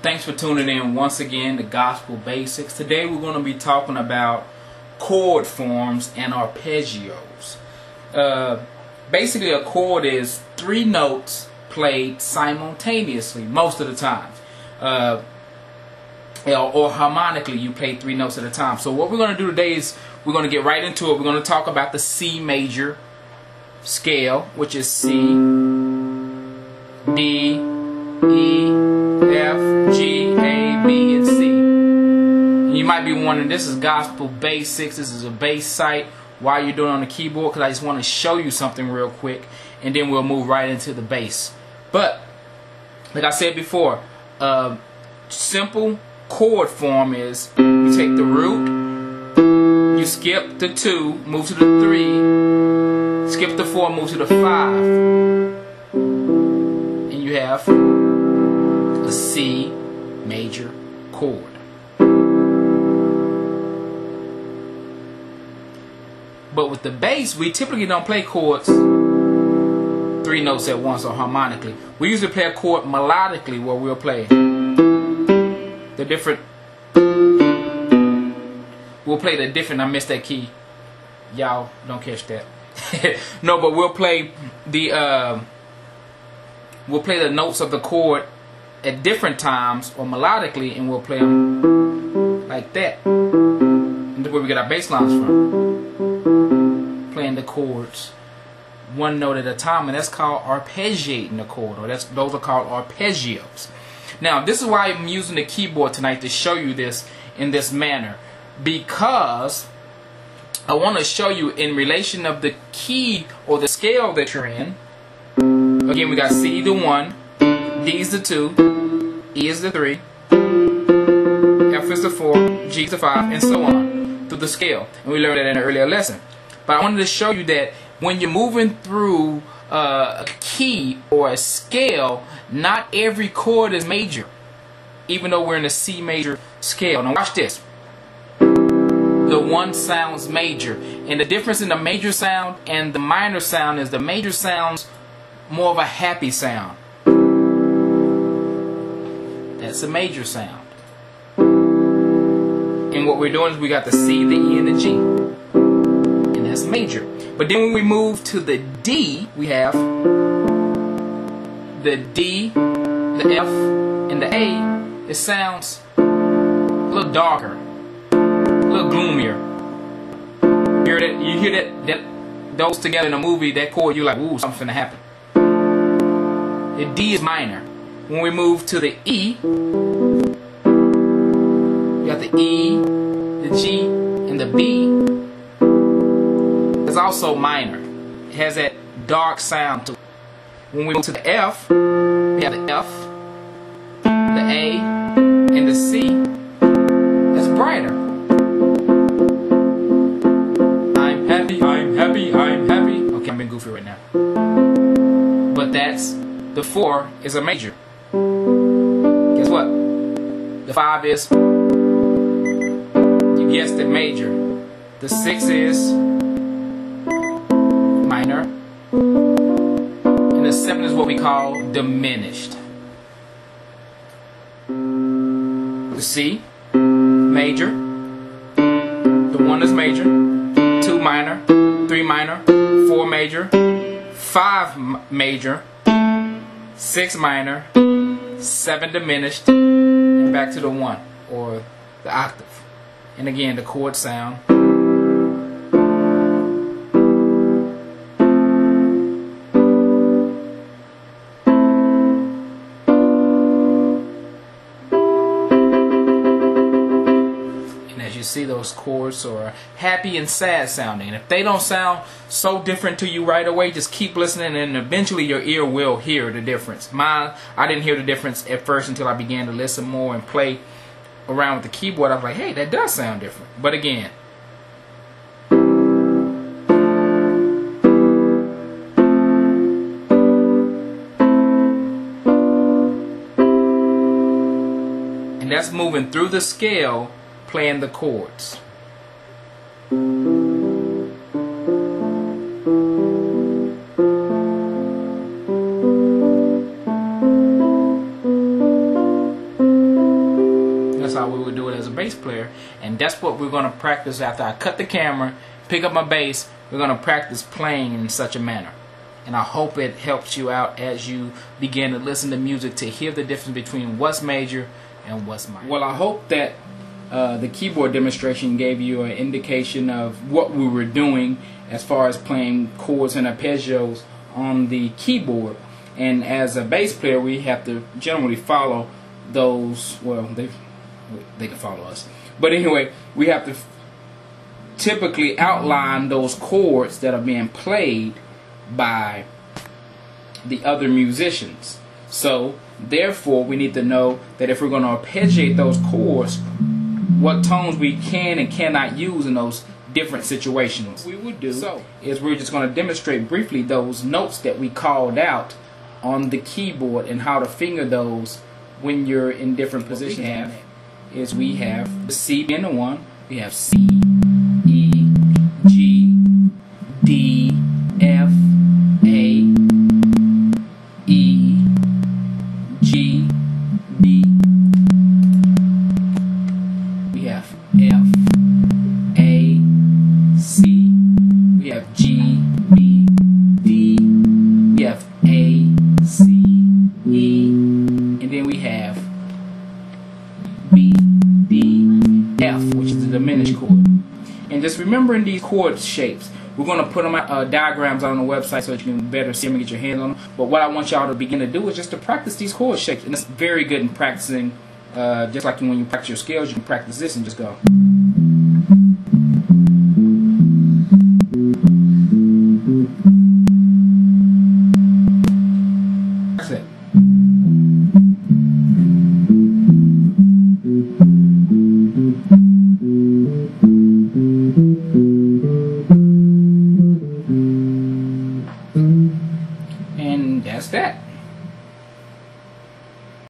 Thanks for tuning in once again to Gospel Basics. Today we're going to be talking about chord forms and arpeggios. Basically a chord is three notes played simultaneously most of the time. Or harmonically, you play three notes at a time. So what we're going to do today is we're going to get right into it. We're going to talk about the C major scale, which is C, D, E, F, G, A, B, and C. And you might be wondering, this is Gospel Basics. This is a bass site. Why are you doing it on the keyboard? Because I just want to show you something real quick, and then we'll move right into the bass. But like I said before, simple chord form is you take the root, you skip the 2, move to the 3, skip the 4, move to the 5, and you have a C major chord. But with the bass, we typically don't play chords three notes at once or harmonically. We usually play a chord melodically, where we'll play the different, I missed that key, y'all don't catch that. No, but we'll play the notes of the chord at different times or melodically, and we'll play them like that. And that's where we get our bass lines from, playing the chords one note at a time, and that's called arpeggiating the chord, or those are called arpeggios. Now, this is why I'm using the keyboard tonight, to show you this in this manner, because I want to show you in relation of the key or the scale that you're in. Again, we got C the 1, D is the 2, E is the 3, F is the 4, G is the 5, and so on through the scale. And we learned that in an earlier lesson. But I wanted to show you that when you're moving through a key or a scale, not every chord is major, even though we're in a C major scale. Now watch this. The 1 sounds major, and the difference in the major sound and the minor sound is the major sound's more of a happy sound. That's a major sound. And what we're doing is we got the C, the E, and the G, and that's major. But then when we move to the D, we have the D, the F, and the A. It sounds a little darker, a little gloomier. You hear that those together in a movie, that chord, you're like, ooh, something's gonna happen. The D is minor. When we move to the E, you got the E, the G, and the B. It's also minor. It has that dark sound to it. When we move to the F, we have the F, the A, and the C. That's brighter. I'm happy, I'm happy, I'm happy. Okay, I'm being goofy right now. But that's, the 4 is a major. Guess what? The 5 is, you guessed it, major. The 6 is minor, and the 7 is what we call diminished. The C, major, the 1 is major, 2 minor, 3 minor, 4 major, 5 major, 6 minor, 7 diminished, and back to the 1, or the octave. And again, the chord sound. You see, those chords are happy and sad sounding. If they don't sound so different to you right away, just keep listening, and eventually your ear will hear the difference. I didn't hear the difference at first until I began to listen more and play around with the keyboard. I was like, hey, that does sound different. But again, and that's moving through the scale, playing the chords. we would do it as a bass player. And that's what we're going to practice after I cut the camera, pick up my bass. We're going to practice playing in such a manner. And I hope it helps you out as you begin to listen to music to hear the difference between what's major and what's minor. Well, I hope that the keyboard demonstration gave you an indication of what we were doing as far as playing chords and arpeggios on the keyboard. And as a bass player, we have to generally follow those. Well, they can follow us, but anyway, we have to typically outline those chords that are being played by the other musicians. So therefore, we need to know that if we're going to arpeggiate those chords, what tones we can and cannot use in those different situations. What we would do is we're just going to demonstrate briefly those notes that we called out on the keyboard and how to finger those when you're in different positions. We have the C being the one. We have C, E, G, D, F, A, E, G, B. We have F, A, C. We have G, B, D. We have A, C, E. And then we have B, D, F, which is the diminished chord. And just remembering these chord shapes. We're going to put them diagrams on the website so that you can better see them and get your hands on them. But what I want y'all to begin to do is just to practice these chord shapes. And it's very good in practicing. Just like when you practice your scales, you can practice this and just go.